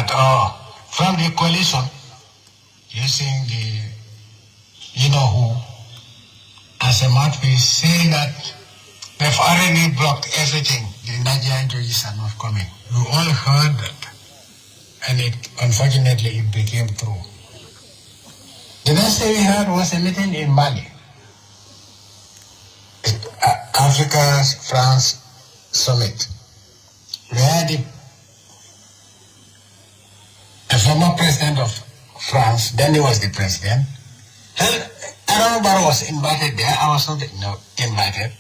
that from the coalition, using the who as a mouthpiece, saying that they've already blocked everything. The Nigerian judges are not coming. We all heard that, and unfortunately it became true. The next thing we heard was a meeting in Mali, Africa-France Summit, where the former president of France, then he was the president. Aaron Barrow was invited there. I was not invited.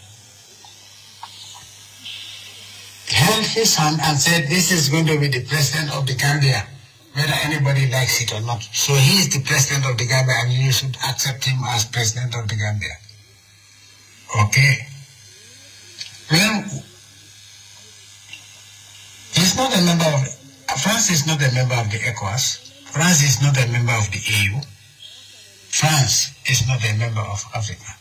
Held his hand and said, this is going to be the president of the Gambia, whether anybody likes it or not. So he is the president of the Gambia and you should accept him as president of the Gambia. Okay. Well, he's not a member of, France is not a member of the ECOWAS. France is not a member of the EU. France is not a member of Africa.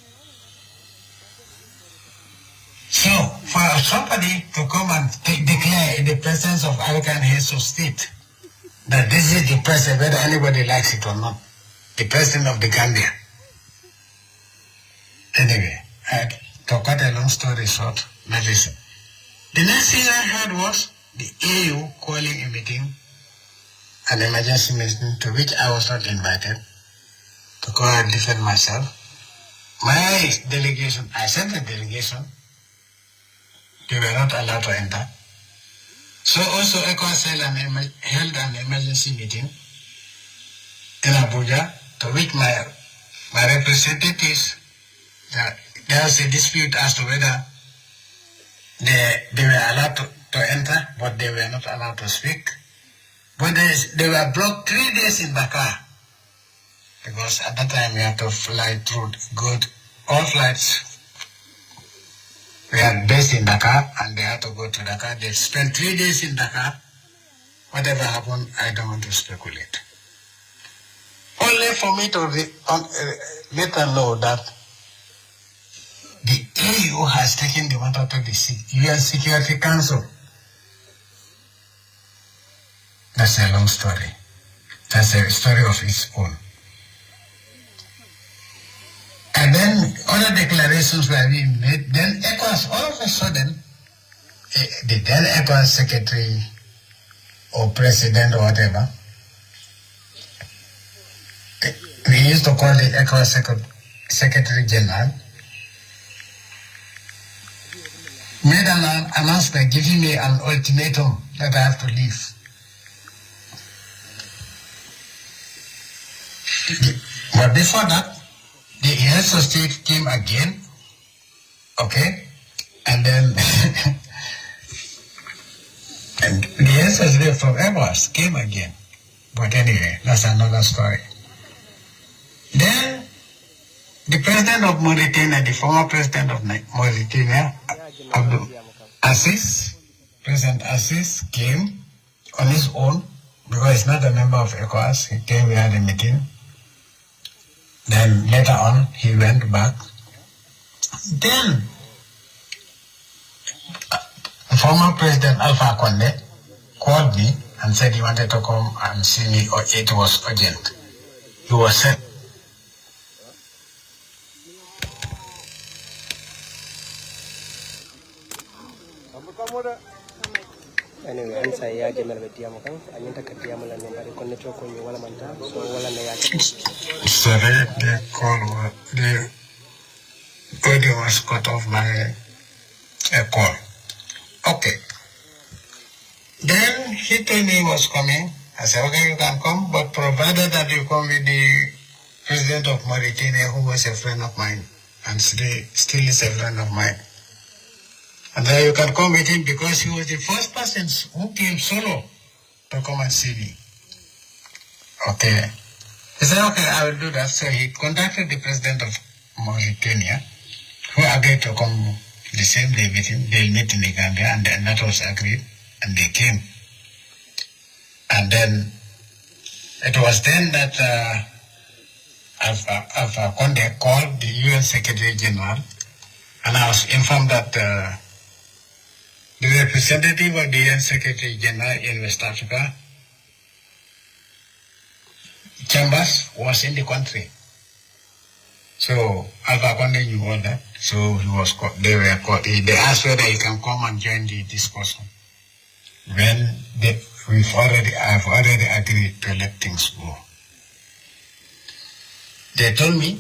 So, for somebody to come and declare in the presence of African heads of state that this is the president, whether anybody likes it or not, the president of the Gambia. Anyway, to cut a long story short, now listen. The next thing I heard was the EU calling a meeting, an emergency meeting to which I was not invited, to go and defend myself. My delegation, I sent a delegation. They were not allowed to enter. So also ECOWAS held an emergency meeting in Abuja, to which my representatives, there was a dispute as to whether they were allowed to enter, but they were not allowed to speak. But they were blocked 3 days in Dakar, because at that time we had to fly through all flights. We are based in Dakar and they had to go to Dakar. They spent 3 days in Dakar. Whatever happened, I don't want to speculate. Only for me to let them know that the EU has taken the matter to the UN Security Council. That's a long story. That's a story of its own. And then other declarations were being made. Then ECOWAS, all of a sudden, the then ECOWAS secretary or president or whatever, we used to call the ECOWAS secretary general, made an announcement giving me an ultimatum that I have to leave. But before that, the heads of state came again, okay, and then and the heads of state from ECOWAS came again. But anyway, that's another story. Then the president of Mauritania, the former president of Mauritania, President Assis came on his own, because he's not a member of ECOWAS. He came, we had a meeting. Then later on, he went back. Then, former President Alpha Condé called me and said he wanted to come and see me, or it was urgent. He was sent. Anyway, answer ya Jammeh betiamo kan anyanta katiamo la nembari konne to ko wala manta so wala na ya sorry, the call the audio was cut off by a call. Okay. Then he told me he was coming. I said, okay, you can come, but provided that you come with the president of Mauritania, who was a friend of mine and still is a friend of mine. And then you can come with him because he was the first person who came solo to come and see me. Okay. He said, okay, I will do that. So he contacted the president of Mauritania, who agreed to come the same day with him. They'll meet in the Gambia, and then that was agreed, and they came. And then it was then that Condé called the UN Secretary General, and I was informed that the representative of the UN Secretary General in West Africa chambers was in the country. So Alpha Condé knew all that. So he was caught. They were caught. They asked whether he can come and join the discussion. When I've already agreed to let things go. They told me,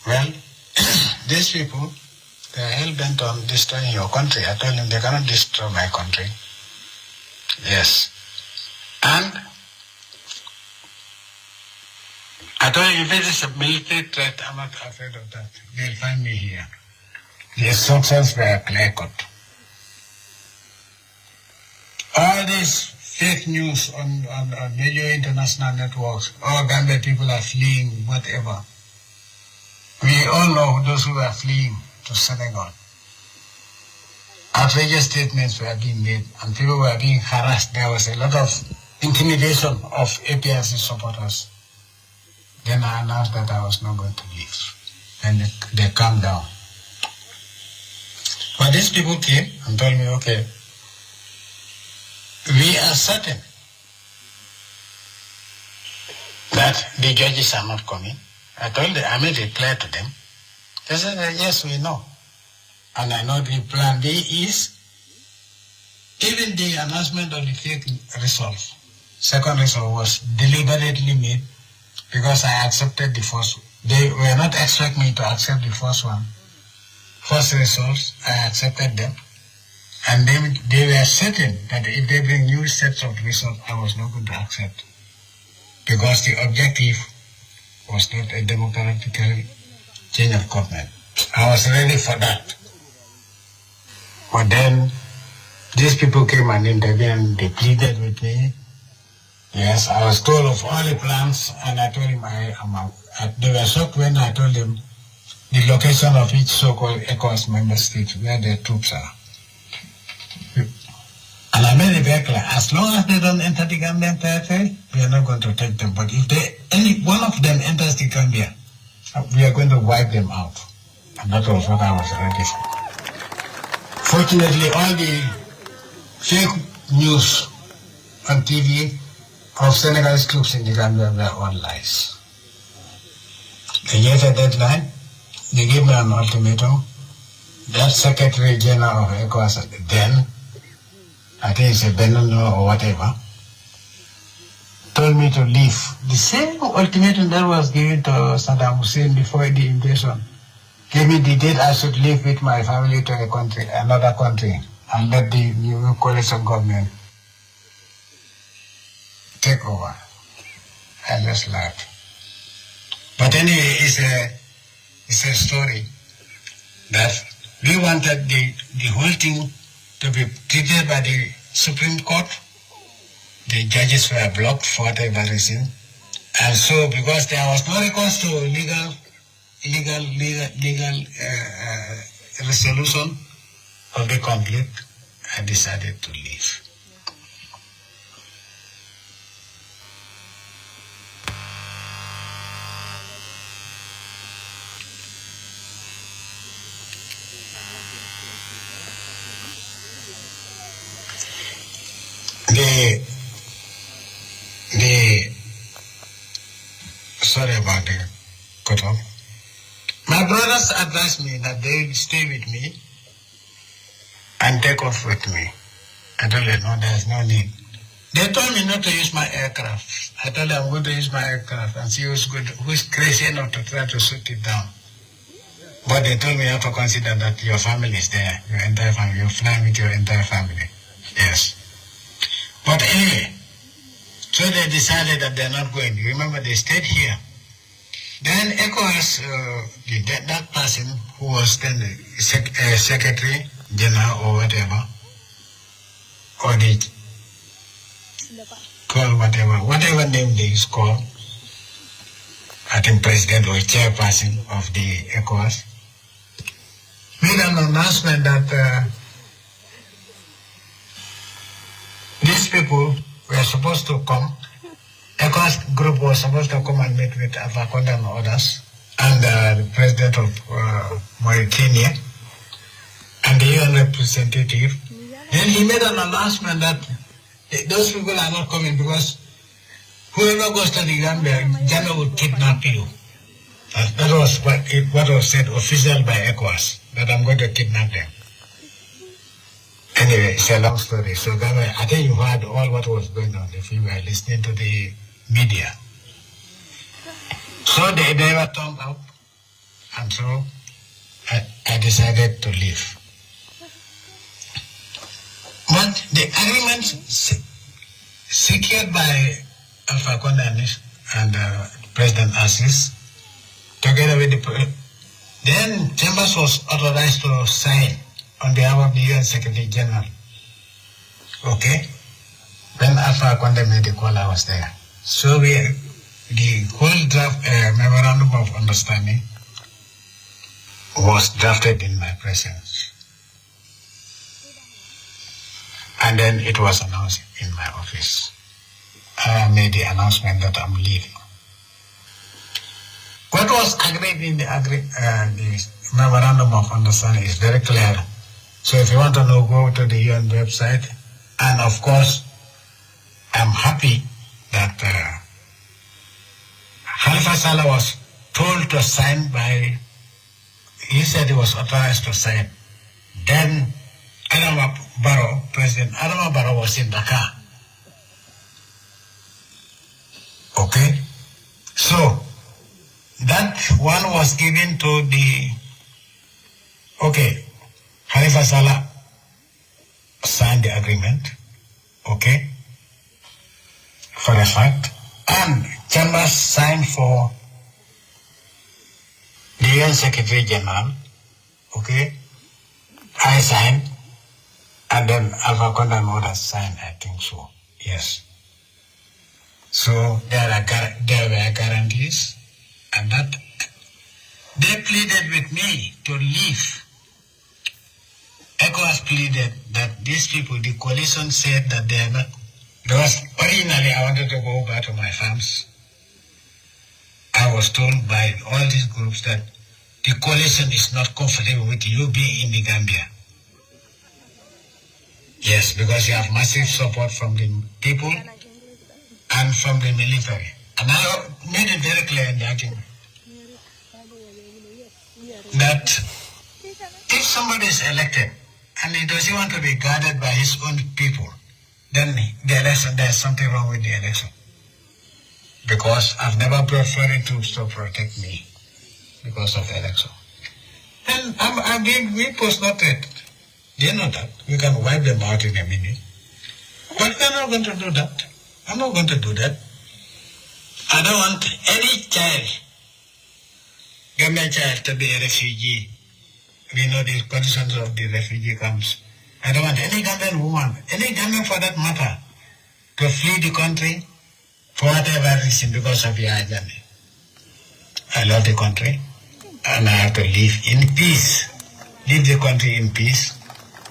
well, these people, they are hell-bent on destroying your country. I told them they cannot destroy my country. Yes. And I told them if it is a military threat, I'm not afraid of that. They'll find me here. The instructions were clear-cut. All this fake news on major international networks, all Gambia people are fleeing, whatever. We all know those who are fleeing to Senegal. Outrageous statements were being made and people were being harassed. There was a lot of intimidation of APRC supporters. Then I announced that I was not going to leave. And they calmed down. But these people came and told me, okay, we are certain that the judges are not coming. I told them, I made it clear to them. They said, yes, we know. And I know the plan B is even the announcement of the fake result, second result was deliberately made because I accepted the first. They were not expecting me to accept the first one. First results, I accepted them. And they were certain that if they bring new sets of results, I was not going to accept. Because the objective was not a democratic change of government. I was ready for that. But then, these people came and intervened, they pleaded with me. Yes, I was told of all the plans, and I told him I'm out. They were shocked when I told them the location of each so-called ECOWAS member state, where their troops are. And I made it very clear, as long as they don't enter the Gambian territory, we are not going to take them. But if any one of them enters the Gambia, we are going to wipe them out. And that was what I was ready for. Fortunately, all the fake news on TV of Senegalese troops in the Gambia were all lies. They gave a deadline. They gave me an ultimatum. That Secretary General of ECOWAS then, I think it's a Benino or whatever, told me to leave. The same ultimatum that was given to Saddam Hussein before the invasion gave me the date I should leave with my family to a country, another country, and let the new coalition government take over. I just laughed. But anyway, it's a story that we wanted the whole thing to be treated by the Supreme Court. The judges were blocked for whatever reason. And so, because there was no recourse to legal resolution of the conflict, I decided to leave. Sorry about the cut off. My brothers advised me that they stay with me and take off with me. I told them, no, there's no need. They told me not to use my aircraft. I told them I'm going to use my aircraft and see who's crazy enough to try to shoot it down. But they told me you have to consider that your family is there, your entire family. You're flying with your entire family. Yes. But anyway, so they decided that they're not going. Remember, they stayed here. Then ECOWAS, that person who was then the Secretary General or whatever, or the call whatever name they is called, I think President or Chairperson of the ECOWAS, made an announcement that these people were supposed to come. ECOWAS group was supposed to come and meet with Alpha Condé and others, and the president of Mauritania, and the UN representative. Then he made an announcement that those people are not coming because whoever goes to the Gambia, Jammeh will kidnap you. That was what was said official by ECOWAS, that I'm going to kidnap them. Anyway, it's a long story. So Gambia, I think you heard all what was going on if you were listening to the media. So they were turned out, and so I decided to leave. But the agreement secured by Alpha Condé and President Assis, together with then Chambers was authorized to sign on behalf of the UN Secretary General. Okay? When Alpha Condé made the call, I was there. So the whole draft Memorandum of Understanding was drafted in my presence. And then it was announced in my office. I made the announcement that I'm leaving. What was agreed in the Memorandum of Understanding is very clear. So if you want to know, go to the UN website. And of course, I'm happy that Halifa Saleh was told to sign by, he said he was authorized to sign. Then President Adama Barrow was in Dakar. Okay? So, that one was given to the, okay, Halifa Saleh signed the agreement, okay, for a fact, and Chambers signed for the UN Secretary General, okay, I signed, and then Alpha Condé and others signed, I think so, yes. So there were guarantees, and that they pleaded with me to leave. ECOWAS pleaded that these people, the coalition said that they are not, because originally I wanted to go back to my farms. I was told by all these groups that the coalition is not comfortable with you being in the Gambia. Yes, because you have massive support from the people and from the military. And I made it very clear in the argument that if somebody is elected and he doesn't want to be guarded by his own people, then the election, there's something wrong with the election. Because I've never brought foreign troops to protect me because of the election. And we post not it. They know that. We can wipe them out in a minute. But we're not going to do that. I'm not going to do that. I don't want any child, Gambian child, to be a refugee. We know the conditions of the refugee camps. I don't want any Gambian woman, any Gambian for that matter, to flee the country for whatever reason because of your Jammeh. I love the country, and I have to live in peace. Leave the country in peace,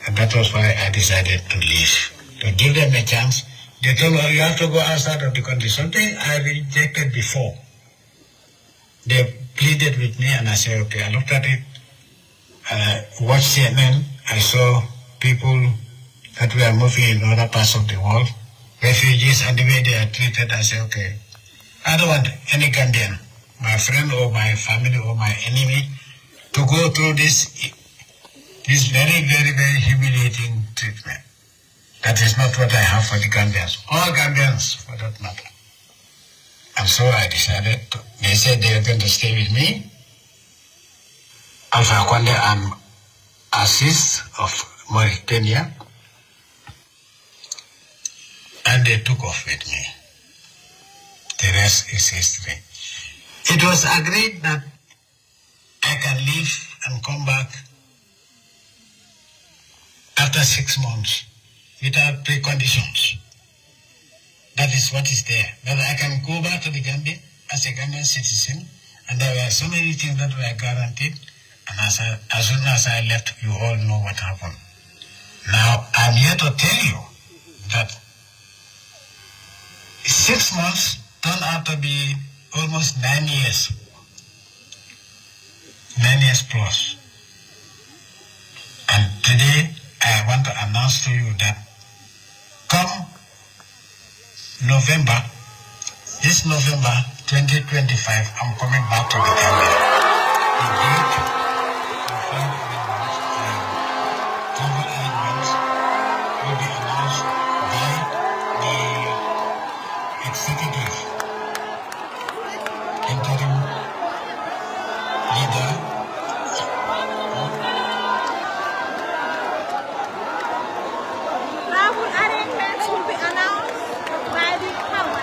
and that was why I decided to leave. To give them a chance. They told me, you have to go outside of the country. Something I rejected before. They pleaded with me, and I said, okay. I looked at it, watched CNN. I saw people that were moving in other parts of the world, refugees, and the way they are treated. I said, okay, I don't want any Gambian, my friend or my family or my enemy, to go through this very, very, very humiliating treatment. That is not what I have for the Gambians. All Gambians, for that matter. And so I decided they said they were going to stay with me. Alpha Condé and Assis of Mauritania. And they took off with me. The rest is history. It was agreed that I can leave and come back after 6 months. Without preconditions. That is what is there. That I can go back to the Gambia as a Gambian citizen, and there were so many things that were guaranteed, and as soon as I left, you all know what happened. Now, I'm here to tell you that 6 months turned out to be almost 9 years. 9 years plus. And today, I want to announce to you that come November, This November 2025, I'm coming back to the Gambia. The date and flight arrangements and travel arrangements will be announced by the executive interim leader. Travel arrangements will be announced by the power.